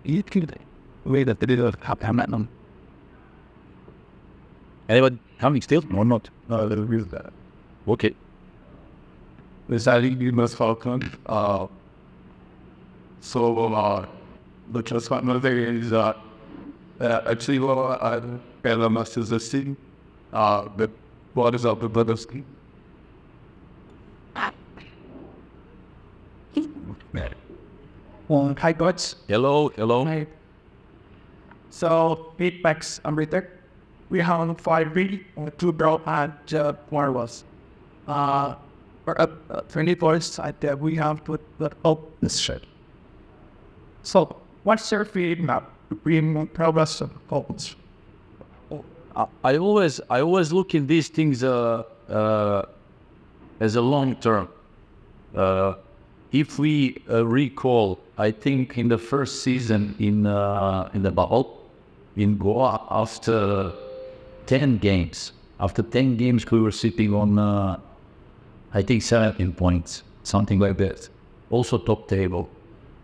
Ít cái đấy. Bây giờ tôi đi được học hàm nạn không? Anyone coming still or not? No, they agree with that. Okay. Deciding you must Falcon. The just one thing is actually LMS is a city. But what is up with the ski? Hi, coach. Hello. Hi. So, feedbacks Amrita. We have 5 2 draw and wireless. For 20 points, we have put the this shit. So, what's your feedback between progress and goals? I always look in these things as a long term. If we recall, I think in the first season in the bubble in Goa, after 10 games, we were sitting on I think 17 points, something like that. Also top table.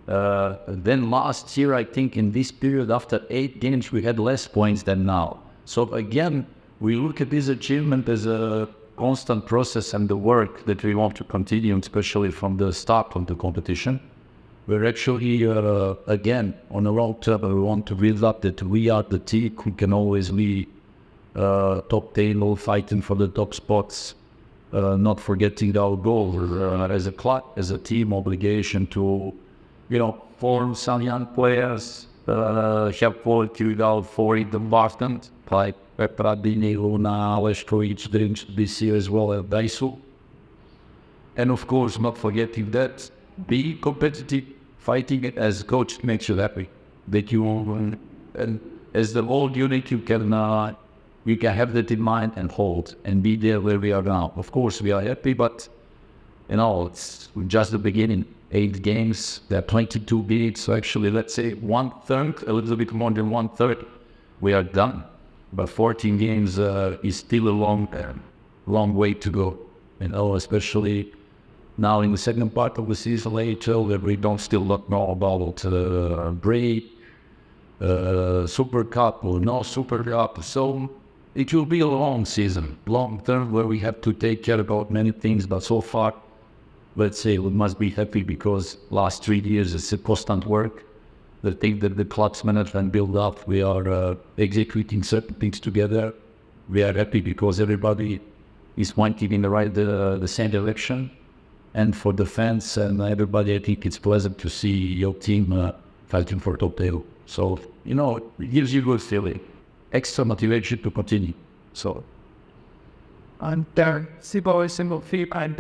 Then last year, I think in this period, after 8 games, we had less points than now. So again, we look at this achievement as a constant process and the work that we want to continue, especially from the start of the competition. We're actually, again, on a long term, we want to build up that we are the team who can always be top table, fighting for the top spots, not forgetting our goal as a club, as a team obligation to, form some young players, have quality without for it important, like Pradini, Luna, Lešković this year as well as Daisu. And of course, not forgetting that, be competitive, fighting it as coach makes you happy. That you, and as the whole unit, you can have that in mind and hold and be there where we are now. Of course, we are happy, but it's just the beginning. 8 games, there are 22 beats, so actually, let's say 1/3, a little bit more than 1/3, we are done. But 14 games is still a long way to go. Especially now in the second part of the season later, where we still don't know about break, Super Cup or no Super Cup. So it will be a long season, long term, where we have to take care about many things. But so far, let's say we must be happy because last 3 years it's a constant work. The thing that the club's management build up, we are executing certain things together. We are happy because everybody is pointing in the same direction. And for the fans and everybody, I think it's pleasant to see your team fighting for top table. So, it gives you a good feeling, extra motivation to continue. So, And Sibo is single feet and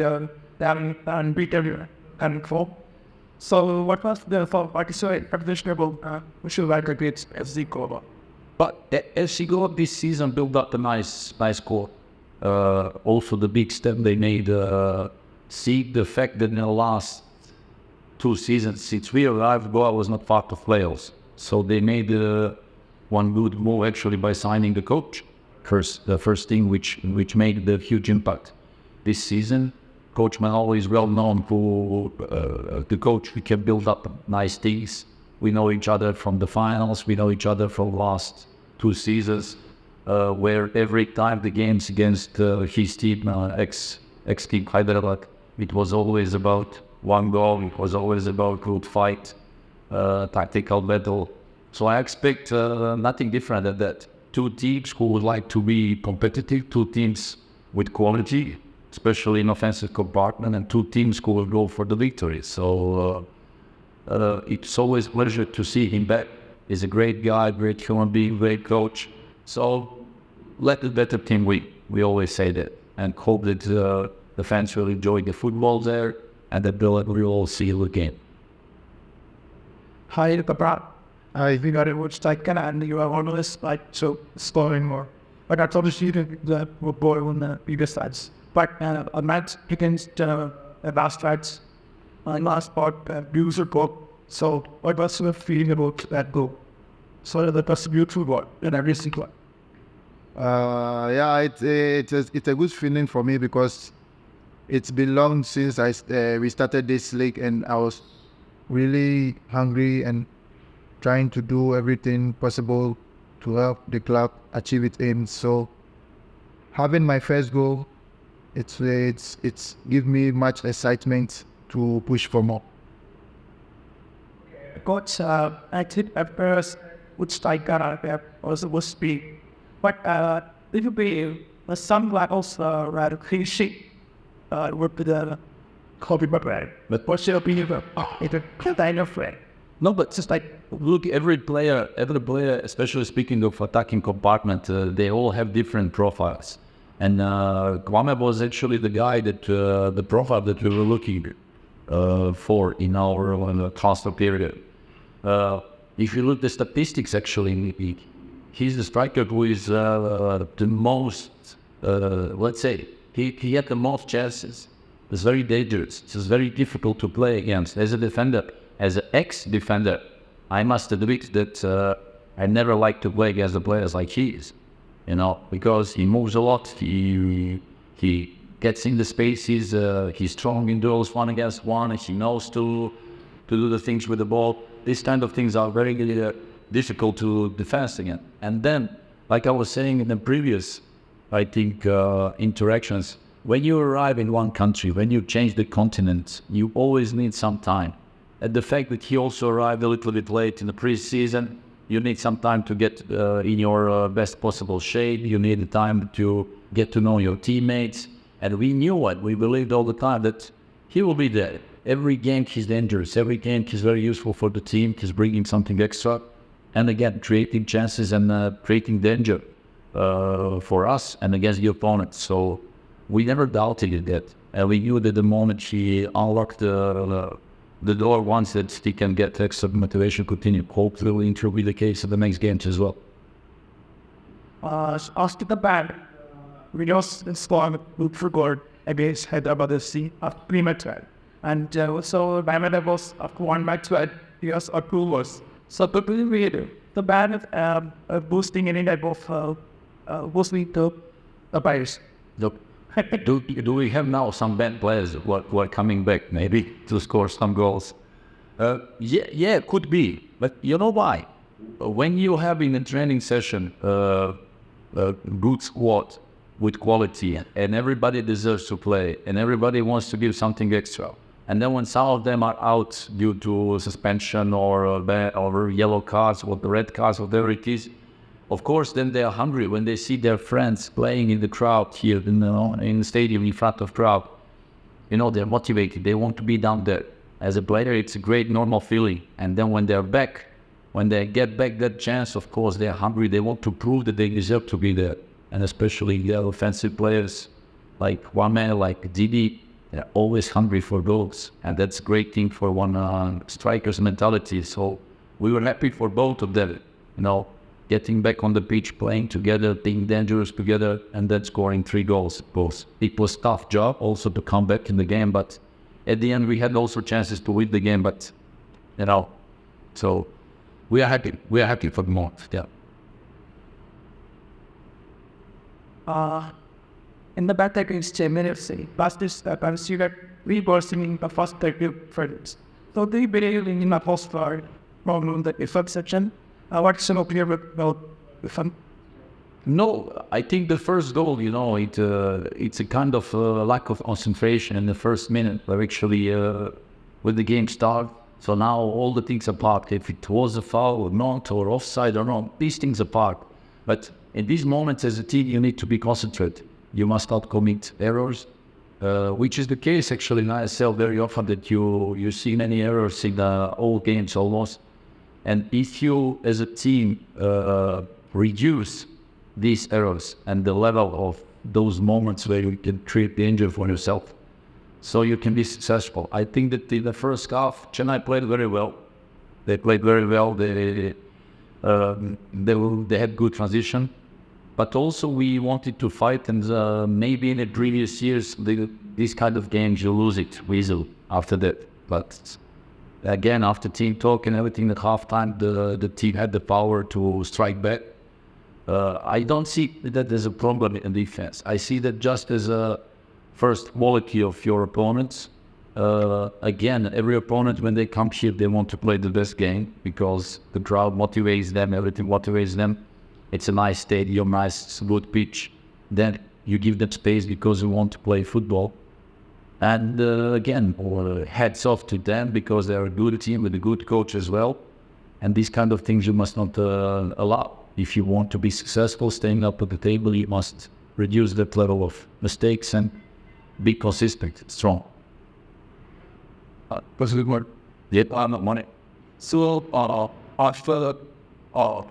Peter and four. So, what was the traditional which you like against FC Goa? But FC Goa this season built up a nice score. Also, the big step they made. See the fact that in the last 2 seasons since we arrived, Goa was not part of playoffs. So they made one good move actually by signing the coach. The first thing which made the huge impact this season. Coach Manolo is well known for the coach. We can build up nice things. We know each other from the finals. We know each other from the last 2 seasons, where every time the games against his team, ex-team Hyderabad, it was always about one goal. It was always about good fight, tactical battle. So I expect nothing different than that. 2 teams who would like to be competitive, 2 teams with quality, especially in offensive compartment, and 2 teams who will go for the victory. So it's always a pleasure to see him back. He's a great guy, great human being, great coach. So let the better team win. We always say that, and hope that the fans will enjoy the football there, and that we'll all see you again. Hi, Papa. We got it, which and you are always scoring more. But I told you that we're boy on the biggest sides. But a match against last fights, last part, user goal. So what was your feeling about that goal? So that was a beautiful goal in every single one. It's a good feeling for me because it's been long since we started this league, and I was really hungry and trying to do everything possible to help the club achieve its aims. So having my first goal, it's give me much excitement to push for more. Coach, actually, at first, would striker was supposed to be, but it would be some levels rather cliche with the Kobe Bryant. But what's your opinion? It's a kind of way. No, but just like, look, every player, especially speaking of attacking compartment, they all have different profiles. And Kwame was actually the guy that, the profile that we were looking for in our transfer period. If you look at the statistics, actually, he's the striker who is the most, let's say, he had the most chances. It's very dangerous. It's very difficult to play against. As a defender, as an ex-defender, I must admit that I never like to play against the players like he is, because he moves a lot. He gets in the spaces. He's strong in duels 1 against 1. He knows to do the things with the ball. These kind of things are very difficult to defend against. And then, like I was saying in the previous, I think, interactions, when you arrive in one country, when you change the continent, you always need some time. And the fact that he also arrived a little bit late in the pre-season, you need some time to get in your best possible shape. You need the time to get to know your teammates. And we knew it. We believed all the time that he will be there. Every game he's dangerous. Every game he's very useful for the team. He's bringing something extra. And again, creating chances and creating danger for us and against the opponent. So we never doubted that. And we knew that the moment he unlocked the door once, that he can get extra motivation to continue. Hopefully it will be the case in the next games as well. After the band, we just scored good for goal against Hyderabad FC after 3 matches. And also Bangladesh was after 1 match, yes, or 2 was. So the band boosting in India both boosting the players. Look, do we have now some bad players who are coming back maybe to score some goals? Yeah, could be. But you know why? When you have in a training session a good squad with quality and everybody deserves to play and everybody wants to give something extra, and then when some of them are out due to suspension or yellow cards or the red cards, whatever it is, of course, then they are hungry when they see their friends playing in the crowd here in the stadium in front of crowd. They're motivated. They want to be down there. As a player, it's a great normal feeling. And then when they're back, when they get back that chance, of course, they're hungry. They want to prove that they deserve to be there. And especially the offensive players like Kwame, like Didi, they're always hungry for goals. And that's a great thing for one striker's mentality. So we were happy for both of them, getting back on the pitch, playing together, being dangerous together, and then scoring 3 goals both. It was a tough job also to come back in the game, but at the end we had also chances to win the game, but so we are happy. We are happy for the moment, yeah. In the back against Chennai FC, last is considered reversing the first 30 friends. So they believe in the post for problem the effect section. What's your opinion about the fun? No, I think the first goal, it's a kind of lack of concentration in the first minute, where actually when the game starts. So now all the things apart, if it was a foul or not, or offside or not, these things apart. But in these moments as a team, you need to be concentrated. You must not commit errors, which is the case actually in ISL very often, that you see many errors in all games almost. And if you, as a team, reduce these errors and the level of those moments where you can create danger for yourself, so you can be successful. I think that in the first half, Chennai played very well. They played very well. They had good transition. But also we wanted to fight, and maybe in the previous years, these kind of games, you lose it easily after that. But again, after team talk and everything at halftime, the team had the power to strike back. I don't see that as a problem in defense. I see that just as first quality of your opponents. Again, every opponent, when they come here, they want to play the best game because the crowd motivates them, everything motivates them. It's a nice stadium, nice, good pitch. Then you give them space because you want to play football. And again, hats off to them because they're a good team with a good coach as well. And these kind of things you must not allow. If you want to be successful, staying up at the table, you must reduce that level of mistakes and be consistent, strong. Was a good word. Yep, I'm money. So, after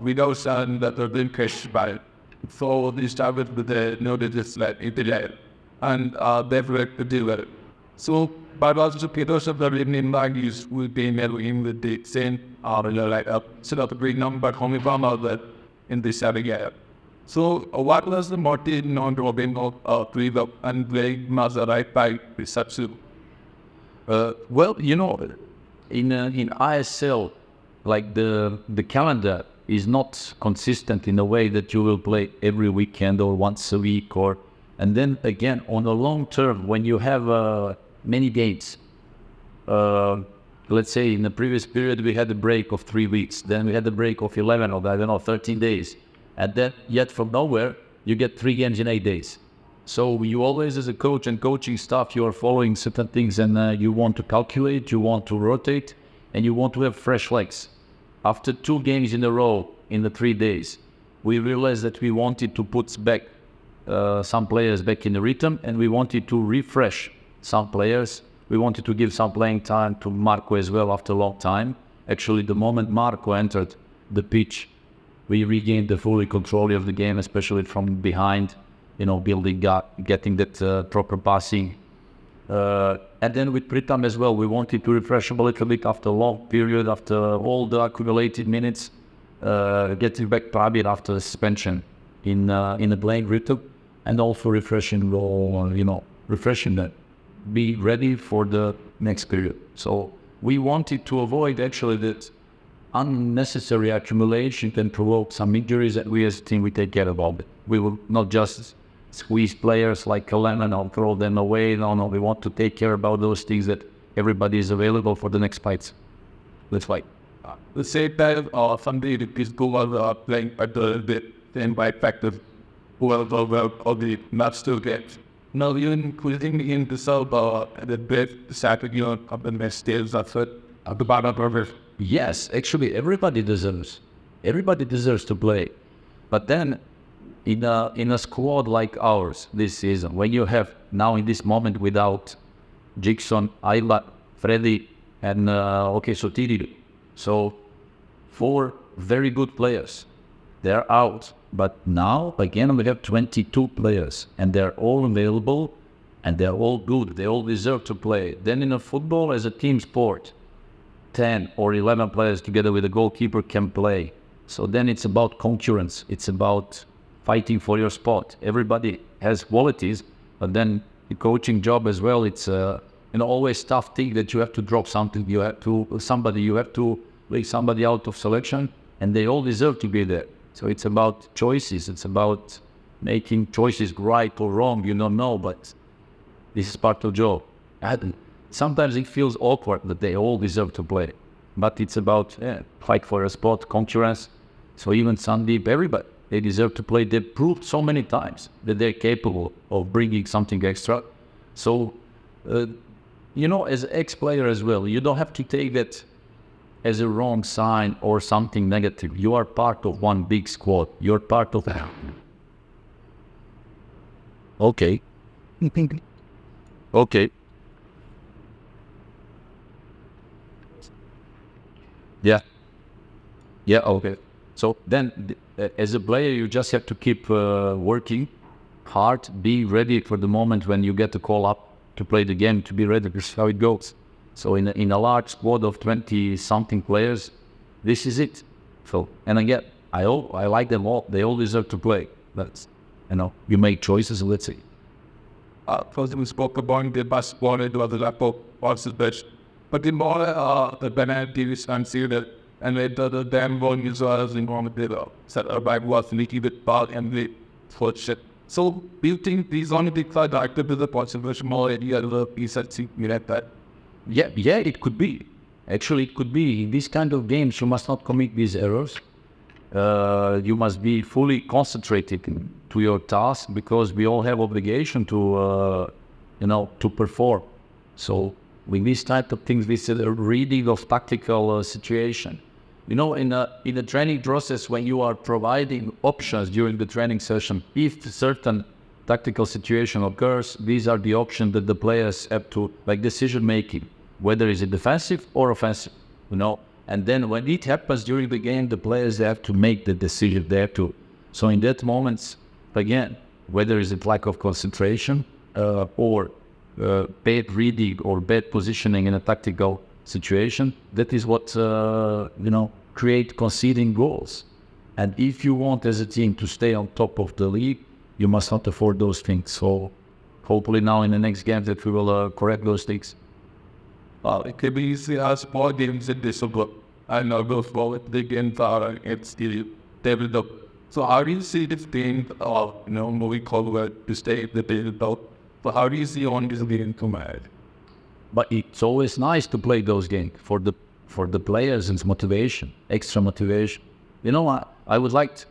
we know son that they've been crushed by it. So they started with the notice that it and they've worked to do it. So, but also Peter's of the in values will be in with the same, like a set up a great number coming from that in this area. So, what was the motive non-dropping of three up and playing Mazda right by the substitute? Well, you know, in ISL, like the calendar is not consistent in a way that you will play every weekend or once a week, and then again on the long term when you have many games. Let's say in the previous period we had a break of 3 weeks, then we had a break of 11 or 13 days, and then yet from nowhere you get 3 games in 8 days. So you always, as a coach and coaching staff, you are following certain things, and you want to calculate, you want to rotate, and you want to have fresh legs. After 2 games in a row in the 3 days, we realized that we wanted to put back some players back in the rhythm, and we wanted to refresh some players. We wanted to give some playing time to Marco as well after a long time. Actually, the moment Marco entered the pitch, we regained the full control of the game, especially from behind, building, getting that proper passing. And then with Pritam as well, we wanted to refresh him a little bit after a long period, after all the accumulated minutes, getting back Prabir after the suspension in a playing rhythm, and also refreshing that, be ready for the next period. So we wanted to avoid actually that unnecessary accumulation can provoke some injuries, and we as a team, we take care about it. We will not just squeeze players like Kalena or throw them away. No, we want to take care about those things that everybody is available for the next fights. Let's fight. The same time, Sunday the people are playing at the same by effective of the match two games. Now, even including in the sub, the bit Saturday of the next days, that's it, at the bottom of it. Yes, actually, everybody deserves to play. But then, in a squad like ours this season, when you have now in this moment without Jigson, Ayla, Freddy, and Sotiri, so 4 very good players, they're out. But now again we have 22 players, and they're all available, and they're all good. They all deserve to play. Then in a football, as a team sport, 10 or 11 players together with a goalkeeper can play. So then it's about concurrence. It's about fighting for your spot. Everybody has qualities, but then the coaching job as well, it's always tough thing that you have to drop something. You have to leave somebody out of selection, and they all deserve to be there. So it's about choices. It's about making choices right or wrong. You don't know, but this is part of the job. Sometimes it feels awkward that they all deserve to play, but it's about fight for a spot, concurrence. So even Sandeep, everybody, they deserve to play. They've proved so many times that they're capable of bringing something extra. So, as an ex-player as well, you don't have to take that as a wrong sign or something negative. You are part of one big squad. You're part of that. Okay. Okay. Yeah. Yeah, okay. So then, as a player, you just have to keep working hard, be ready for the moment when you get the call up to play the game, to be ready. This is how it goes. So in a large squad of 20-something players, this is it. So, and again, I like them all. They all deserve to play. That's, you make choices, let's see. First we spoke about the bus wanted to the laptop was the best. But the more the penalty is considered, and later the damn one is in one with the set up by was a little bit bad and the first shit So do you think these only things are directed to the possible more any other piece at sea like that? Yeah, it could be. Actually, it could be. In these kind of games, you must not commit these errors. You must be fully concentrated to your task because we all have obligation to, to perform. So with these type of things, this is a reading of tactical situation. In the training process, when you are providing options during the training session, if certain tactical situation occurs, these are the options that the players have to, like decision making, whether is it defensive or offensive, And then when it happens during the game, the players have to make the decision there too. So in that moment, again, whether is it lack of concentration or bad reading or bad positioning in a tactical situation, that is what, create conceding goals. And if you want as a team to stay on top of the league, you must not afford those things. So hopefully now in the next game that we will correct those things. It can be easy as more games in this book. I know those forward the games are against the develop. So how do you see this game moving forward to stay the develop? So how do you see on this game to match? But it's always nice to play those games for the players. It's motivation, extra motivation. I would like to,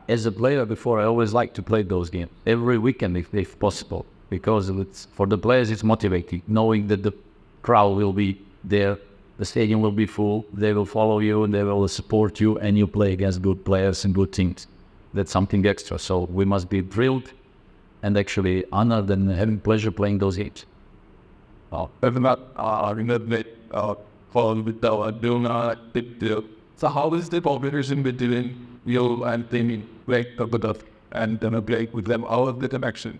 as a player before, I always like to play those games every weekend if possible, because it's for the players it's motivating, knowing that the crowd will be there, the stadium will be full, they will follow you and they will support you, and you play against good players and good teams. That's something extra. So we must be thrilled and actually honored and having pleasure playing those games. So how is the cooperation between you and Timmy and then play with them? How is the connection?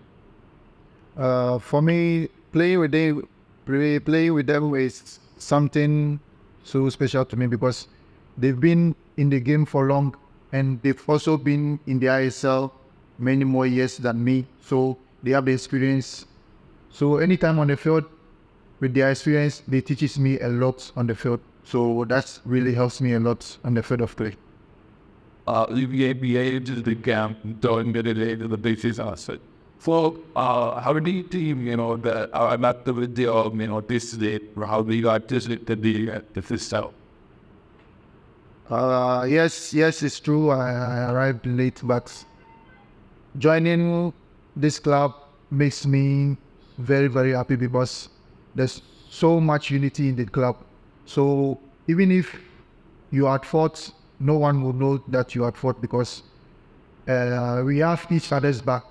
For me, playing with them is something so special to me because they've been in the game for long and they've also been in the ISL many more years than me. So they have the experience. So anytime on the field, with their experience, they teaches me a lot on the field. So that really helps me a lot on the field of play. You be able to the camp, don't get it to the basis asset. So, how do you team, that I'm at the video, this day, how do you like this, the style? Yes, it's true. I arrived late, but joining this club makes me very, very happy because there's so much unity in the club. So even if you are at fault, no one will know that you are at fault because we have each other's back.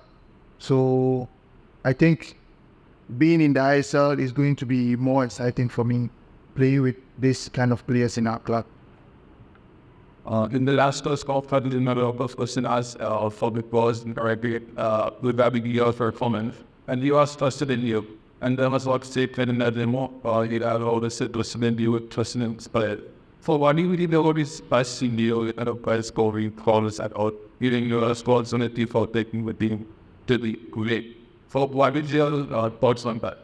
So I think being in the ISL is going to be more exciting for me, playing with this kind of players in our club. In the last scope, I did another question as for the boys in Caribbean with Abigail for comment, and you asked trusted in you. And there was like say in that demo, you had all the said was in you trusting in play. For one you really know this passing you and a play scoring calls at all, giving your responsibility for taking the team to the great. For what is your thoughts on that?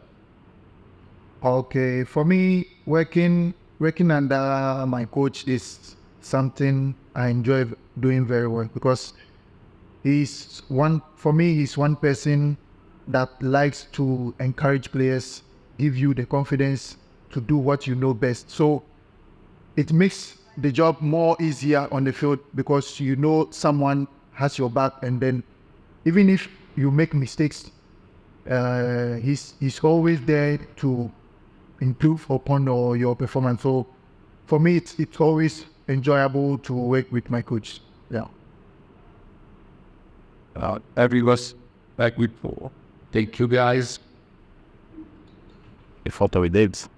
Okay, for me, working under my coach is something I enjoy doing very well because he's one person that likes to encourage players, give you the confidence to do what you know best. So it makes the job more easier on the field because you know someone has your back, and then even if you make mistakes, he's always there to improve upon your performance. So for me, it's always enjoyable to work with my coach. Yeah. Everyone's back with 4. Thank you guys. A photo with Davis.